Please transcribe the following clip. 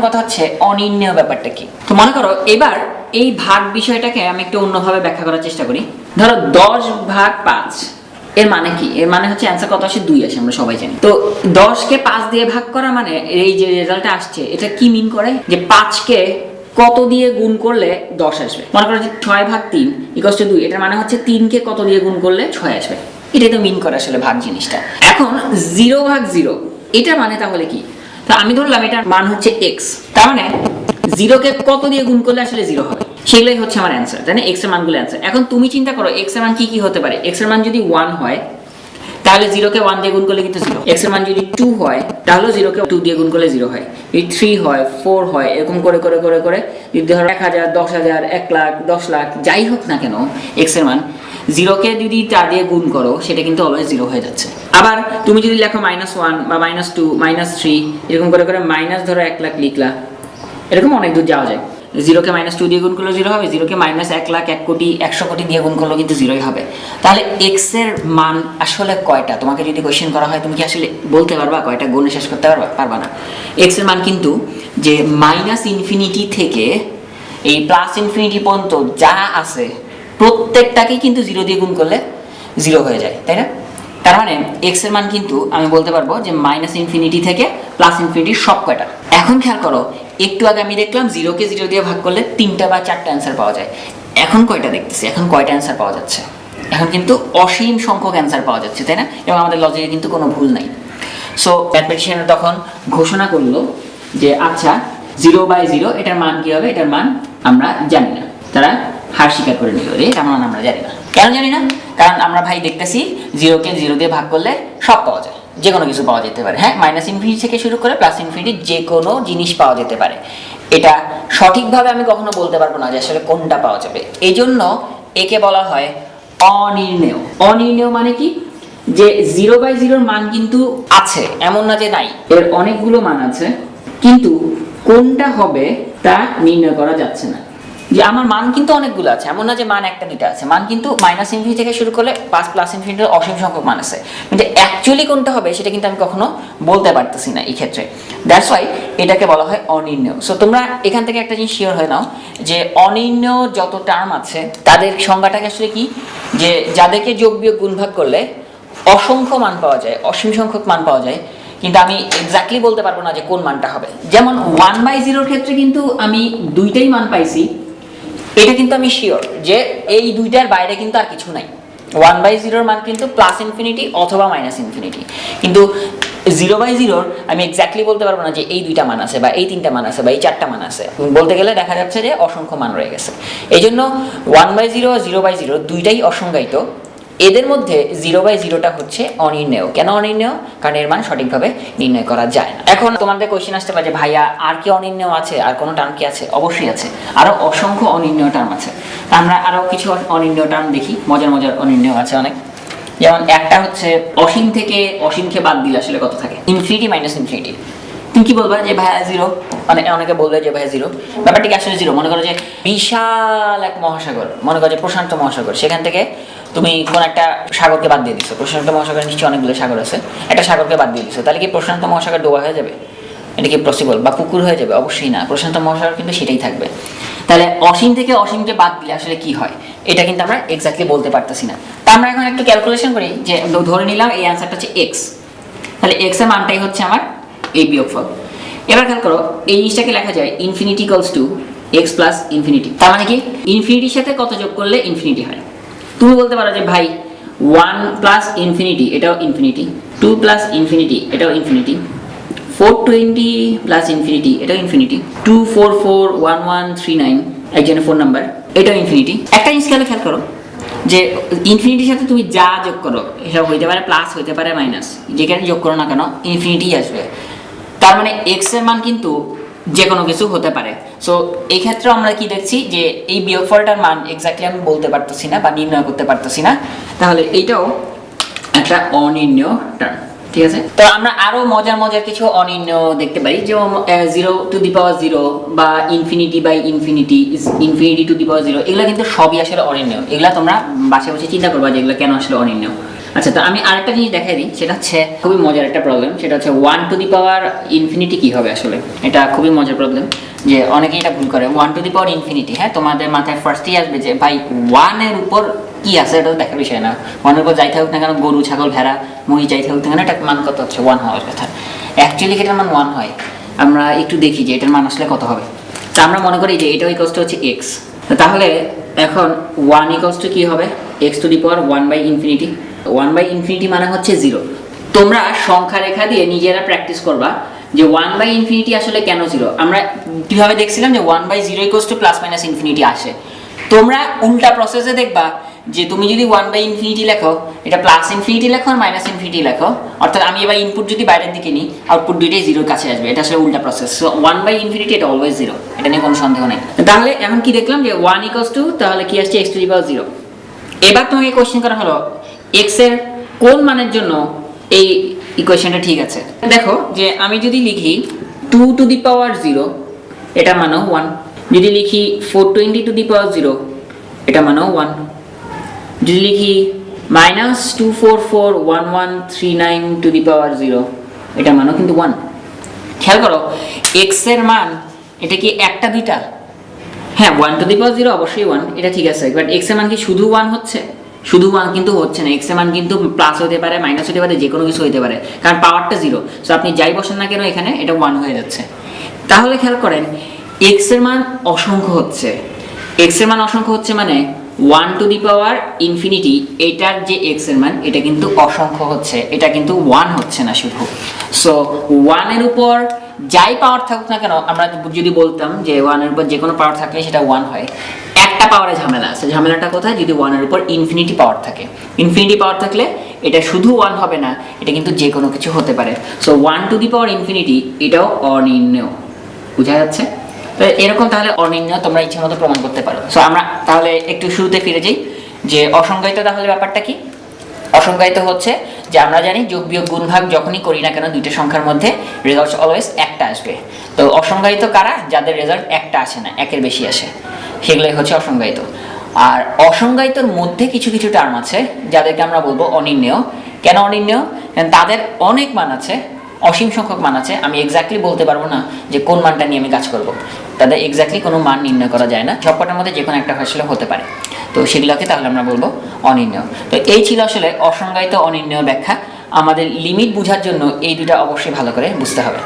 কথা হচ্ছে অনির্ণেয় ব্যাপারটা কি। তো মনে করো এবার এই ভাগ বিষয়টাকে আমি একটু অন্যভাবে ব্যাখ্যা করার চেষ্টা করি। ধরো 10/5 এর মানে কি? এর মানে হচ্ছে অ্যান্সার কত আসে? 2 আসে, আমরা সবাই জানি। তো 10কে 5 দিয়ে ভাগ করা মানে এই যে রেজাল্টটা আসছে এটা কি মিন করে? যে 5কে কত দিয়ে গুণ করলে 10 আসবে। মনে করো যে 6/3 = 2, এটার মানে হচ্ছে 3কে কত দিয়ে গুণ করলে 6 আসবে। এটাই তো মিন করে আসলে ভাগ জিনিসটা। এখন 0/0 এটা মানে তাহলে কি? তো আমি ধরলাম এটার মান হচ্ছে x, তার মানে 0কে কত দিয়ে গুণ করলে আসলে 0 হবে, সেগুলোই হচ্ছে আমার অ্যান্সার, তাই না? x এর মানগুলো অ্যান্সার। এখন তুমি চিন্তা করো x এর মান কি কি হতে পারে। x এর মান যদি 1 হয় তাহলে 0কে 1 দিয়ে গুণ করলে কিন্তু 0। x এর মান যদি 2 হয় তাহলে 0কে 2 দিয়ে গুণ করলে 0 হয়। যদি 3 হয়, 4 হয়, এরকম করে করে করে করে যদি ধরো 1000, 10,000, 1 লাখ, 10 লাখ যাই হোক না কেন x এর মান 0কে যদি 4 দিয়ে গুণ করো সেটা কিন্তু অলওয়েজ 0 হয়ে যাচ্ছে। আবার তুমি যদি লেখো -1 বা -2, -3 এরকম করে করে মাইনাস ধরো 1 লাখ লিখলা, এরকম অনেক দূর যাওয়া যায়। 0কে -2 দিয়ে গুণ করলে 0 হবে, 0কে -1 লাখ, 1 কোটি, 100 কোটি দিয়ে গুণ করলেও কিন্তু 0ই হবে। তাহলে x এর মান আসলে কয়টা? তোমাকে যদি কোয়েশ্চেন করা হয় তুমি কি আসলে বলতে পারবা কয়টা? গুণে শেষ করতে পারবা না। x এর মান কিন্তু যে -ইনফিনিটি থেকে এই +ইনফিনিটি পর্যন্ত যা আছে প্রত্যেকটাকেই কিন্তু 0 দিয়ে গুণ করলে 0 হয়ে যায়, তাই না? তার মানে x এর মান কিন্তু আমি বলতে পারবো যে -ইনফিনিটি থেকে +ইনফিনিটি সব কয়টা। এখন খেয়াল করো, একটু আগে আমি দেখলাম 0কে 0 দিয়ে ভাগ করলে 3টা বা 4টা অ্যান্সার পাওয়া যায়। এখন কয়টা দেখতেছি? এখন কয়টা অ্যান্সার পাওয়া যাচ্ছে? এখন কিন্তু অসীম সংখ্যক অ্যান্সার পাওয়া যাচ্ছে, তাই না? এবং আমাদের লজিকে কিন্তু কোনো ভুল নাই। সো ম্যাথমেটিশিয়ানরা তখন ঘোষণা করলো যে আচ্ছা 0/0 এটার মান কি হবে? এটার মান আমরা জানি না। তারা হার স্বীকার করে নিল যে এটার মান আমরা জানি না। কেন জানি না? কারণ আমরা ভাই দেখতেছি 0কে 0 দিয়ে ভাগ করলে সব পাওয়া যায়, যে কোনো কিছু পাওয়া যেতে পারে। হ্যাঁ, -ইনফিনিটি থেকে শুরু করে +ইনফিনিটি যে কোনো জিনিস পাওয়া যেতে পারে। এটা সঠিকভাবে আমি কখনো বলতে পারবো না যে আসলে কোনটা পাওয়া যাবে। এই জন্য একে বলা হয় অনির্ণেয়। অনির্ণেয় মানে কি? যে 0/0 মান কিন্তু আছে, এমন না যে নাই, এর অনেকগুলো মান আছে, কিন্তু কোনটা হবে তা নির্ণয় করা যাচ্ছে না। যে আমার মান কিন্তু অনেকগুলো আছে, এমন না যে মান একটা দুইটা আছে, মান কিন্তু -ইনফিনিটি থেকে শুরু করলে +ইনফিনিটির অসীম সংখ্যক মান আছে, কিন্তু অ্যাকচুয়ালি কোনটা হবে সেটা কিন্তু আমি কখনো বলতে পারতেছি না এই ক্ষেত্রে। দ্যাটস ওয়াই এটাকে বলা হয় অনির্ণেয়। সো তোমরা এখান থেকে একটা জিনিস শিওর হয়ে নাও যে অনির্ণেয় যত টার্ম আছে তাদের সংজ্ঞাটাকে আসলে কি, যে যাদেরকে যোগ বিয়োগ গুণ ভাগ করলে অসংখ্য মান পাওয়া যায়, অসীম সংখ্যক মান পাওয়া যায়, কিন্তু আমি এক্স্যাক্টলি বলতে পারবো না যে কোন মানটা হবে। যেমন 1/0 ক্ষেত্রে কিন্তু আমি দুইটাই মান পাইছি, এটা কিন্তু আমি শিওর যে এই দুইটার বাইরে কিন্তু আর কিছু নাই। 1/0 মান কিন্তু +ইনফিনিটি অথবা -ইনফিনিটি, কিন্তু 0/0 আমি এক্স্যাক্টলি বলতে পারবো না যে এই দুইটা মান আছে বা এই তিনটা মান আছে বা এই চারটা মান আছে। বলতে গেলে দেখা যাচ্ছে যে অসংখ্য মান রয়ে গেছে। এই জন্য 1/0 0/0 দুইটাই অসংজ্ঞায়িত। এদের মধ্যে 0/0টা হচ্ছে অনির্ণেয়। কেন অনির্ণেয়? কারণ এর মান সঠিকভাবে নির্ণয় করা যায় না। এখন তোমাদের কোশ্চেন আসতে পারে যে ভাইয়া আর কি অনির্ণেয় আছে? আর কোনো টার্ম কি আছে? অবশ্যই আছে, আরো অসংখ্য অনির্ণেয় টার্ম আছে। আমরা আরো কিছু অনির্ণেয় টার্ম দেখি, মজার মজার অনির্ণেয় আছে অনেক। যেমন একটা হচ্ছে অসীম থেকে অসীমকে বাদ দিলে আসলে কত থাকে? Infinity -infinity. তুমি কি বলবা যে ভাইয়া 0? মানে অনেকে বলবে যে ভাইয়া 0, ব্যাপারটি কি আসলে 0? মনে করো যে বিশাল এক মহাসাগর, মনে করো যে প্রশান্ত মহাসাগর, সেখান থেকে তুমি কোন একটা সাগরকে বাদ দিয়ে দিছো। প্রশান্ত মহাসাগরের নিশ্চয়ই অনেকগুলো সাগর আছে, একটা সাগরকে বাদ দিয়ে দিছো, তাহলে কি প্রশান্ত মহাসাগর ডোবা হয়ে যাবে? এটা কি পসিবল? বা পুকুর হয়ে যাবে? অবশ্যই না, প্রশান্ত মহাসাগর কিন্তু সেটাই থাকবে। তাহলে অসীম থেকে অসীমকে বাদ দিলে আসলে কি হয় এটা কিন্তু আমরা এক্স্যাক্টলি বলতে পারতেছি না। তা আমরা এখন একটু ক্যালকুলেশন করি, যে ধরে নিলাম এই অ্যান্সারটা হচ্ছে x, তাহলে x এর মানটাই হচ্ছে আমার এই বিয়োগফল। এবার খেয়াল করো এই জিনিসটাকে লেখা যায় infinity equals to x plus infinity. তার মানে কি ইনফিনিটির সাথে কত যোগ করলে ইনফিনিটি হয়? তুমি বলতে পারো যে ভাই 1 প্লাস ইনফিনিটি এটাও ইনফিনিটি, 2 প্লাস ইনফিনিটি এটাও ইনফিনিটি, 420 প্লাস ইনফিনিটি এটাও ইনফিনিটি, 2441139 একজনের ফোন নাম্বার, এটাও ইনফিনিটি। একটা জিনিস খেয়াল করো যে ইনফিনিটির সাথে তুমি যা যোগ করো এসব হইতে পারে প্লাস, হইতে পারে মাইনাস, যেখানে যোগ করো না কেন ইনফিনিটি আসবে। তার মানে x এর মান কিন্তু যে কোনো কিছু হতে পারে। সো এই ক্ষেত্রে আমরা কি দেখছি যে এই বিয়োগফলটার মান এক্স্যাক্টলি আমি বলতে পারতেছি না বা নির্ণয় করতে পারতেছি না, তাহলে এইটাও একটা অনির্ণেয় টার্ম। ঠিক আছে, তো আমরা আরো মজার মজার কিছু অনির্ণেয় দেখতে পারি, যেমন 0⁻0 বা ইনফিনিটি/ইনফিনিটি, ইনফিনিটি টু দি পাওয়ার 0, এগুলো কিন্তু সবই আসলে অনির্ণেয়। এগুলা তোমরা বাসায় বসে চিন্তা করবা যে এগুলো কেন আসলে অনির্ণেয়। আচ্ছা, তো আমি আরেকটা জিনিস দেখাই দিই, সেটা হচ্ছে খুবই মজার একটা প্রবলেম। সেটা হচ্ছে 1 টু দি পাওয়ার ইনফিনিটি কি হবে আসলে। এটা খুবই মজার প্রবলেম, যে অনেকেই এটা ভুল করে। 1 টু দি পাওয়ার ইনফিনিটি, হ্যাঁ, তোমাদের মাথায় ফার্স্টই আসবে যে ভাই 1 এর উপর কি আছে, এটা তো দেখার বিষয় না। 1 এর উপর যাই থাকুক না কেন, গরু ছাগল ভেড়া মুরগি যাই থাকুক না কেন, এটার মান কত হচ্ছে 1 হওয়ার কথা। অ্যাকচুয়ালি এটার মান 1 হয়। আমরা একটু দেখি যে এটার মান আসলে কত হবে। তা আমরা মনে করি যে এটা ইকুয়ালস টু হচ্ছে এক্স। তাহলে এখন 1 ইকুয়ালস টু কি হবে, x to the power 1 by infinity. 1 by infinity মানে হচ্ছে 0। তোমরা সংখ্যা রেখা দিয়ে নিজেরা প্র্যাকটিস করবা যে 1 বাই ইনফিনিটি আসলে কেন 0। আমরা কিভাবে দেখছিলাম যে 1 by 0 equals to plus minus infinity আসে। তোমরা উল্টা প্রসেসে দেখবা যে তুমি যদি 1 বাই ইনফিনিটি লেখো, এটা প্লাস ইনফিনিটি লেখো আর মাইনাস ইনফিনিটি লেখো, অর্থাৎ আমি এবার ইনপুট যদি বাইরের দিকে নিই, আউটপুট দুইটাই 0 কাছে আসবে। এটা আসলে উল্টা প্রসেস। সো 1 বাই ইনফিনিটি এটা অলওয়েজ 0, এটা নিয়ে কোনো সন্দেহ নেই। তাহলে এখন কি দেখলাম যে 1 ইকুয়ালস টু, তাহলে কি আসছে, x টু দি পাওয়ার 0। এবার তোমাকে কোশ্চেন করা হলো x এর কোন মানের জন্য এই ইকুয়েশনটা ঠিক আছে। দেখো যে আমি যদি লিখি 2 টু দি পাওয়ার 0, এটা মানেও 1। যদি লিখি 420 টু দি পাওয়ার 0, এটা মানেও 1। যদি লিখি -2441139 টু দি পাওয়ার 0, এটা মানেও কিন্তু 1। খেয়াল করো x এর মান এটা কি একটা দুইটা? হ্যাঁ, 1 টু দি পাওয়ার 0 অবশ্যই 1, এটা ঠিক আছে। বাট x এর মান কি শুধু 1 হচ্ছে? শুধু 1 কিন্তু হচ্ছে না। x এর মান কিন্তু প্লাস হতে পারে, মাইনাস হতে পারে, যে কোনো কিছু হতে পারে, কারণ পাওয়ারটা 0। সো আপনি যাই বসেন না কেন এখানে, এটা 1 হয়ে যাচ্ছে। তাহলে খেয়াল করেন x এর মান অসংখ্য হচ্ছে। x এর মান অসংখ্য হচ্ছে মানে 1 টু দি পাওয়ার ইনফিনিটি, এটার যে x এর মান এটা কিন্তু অসংখ্য হচ্ছে, এটা কিন্তু 1 হচ্ছে না শুধু। সো 1 এর উপর যাই পাওয়ার থাকুক না কেন, আমরা যদি বলতাম যে 1 এর উপর যে কোনো পাওয়ার থাকলে সেটা 1 হয়, একটা পাওয়ারে ঝামেলা আছে। ঝামেলাটা কোথায়? যদি 1 এর উপর ইনফিনিটি পাওয়ার থাকে। ইনফিনিটি পাওয়ার থাকলে এটা শুধু 1 হবে না, এটা কিন্তু যে কোনো কিছু হতে পারে। So 1 two the power infinity এটাও অনির্ণেয়। বোঝা যাচ্ছে? তো এরকম তাহলে অনির্ণেয় তোমরা ইচ্ছে মতো প্রমাণ করতে পারো। সো আমরা তাহলে একটু শুরুতে ফিরে যাই যে অসংজ্ঞায়িত তাহলে ব্যাপারটা কি। অসংজ্ঞায়িত হচ্ছে যে আমরা জানি যোগ বিয়োগ গুণ ভাগ যখনই করি না কেন দুইটা সংখ্যার মধ্যে রেজাল্ট অলওয়েজ একটা আসবে। তো অসংজ্ঞায়িত কারা? যাদের রেজাল্ট একটা আসে না, একের বেশি আসে, সেগুলোই হচ্ছে অসংজ্ঞায়িত। আর অসংজ্ঞায়িতর মধ্যে কিছু কিছু টার্ম আছে যাদেরকে আমরা বলবো অনির্ণেয়। কেন অনির্ণেয়? কারণ তাদের অনেক মান আছে, অসীম সংখ্যক মান আছে। আমি এক্স্যাক্টলি বলতে পারবো না যে কোন মানটা নিয়ে আমি কাজ করব। তাদের এক্স্যাক্টলি কোনো মান নির্ণয় করা যায় না, সবকটার মধ্যে যে কোনো একটা আসলে হতে পারে। তো সেগুলোকে তাহলে আমরা বলবো অনির্ণেয়। তো এই ছিল আসলে অসংজ্ঞায়িত অনির্ণেয় ব্যাখ্যা। আমাদের লিমিট বোঝার জন্য এই দুটা অবশ্যই ভালো করে বুঝতে হবে।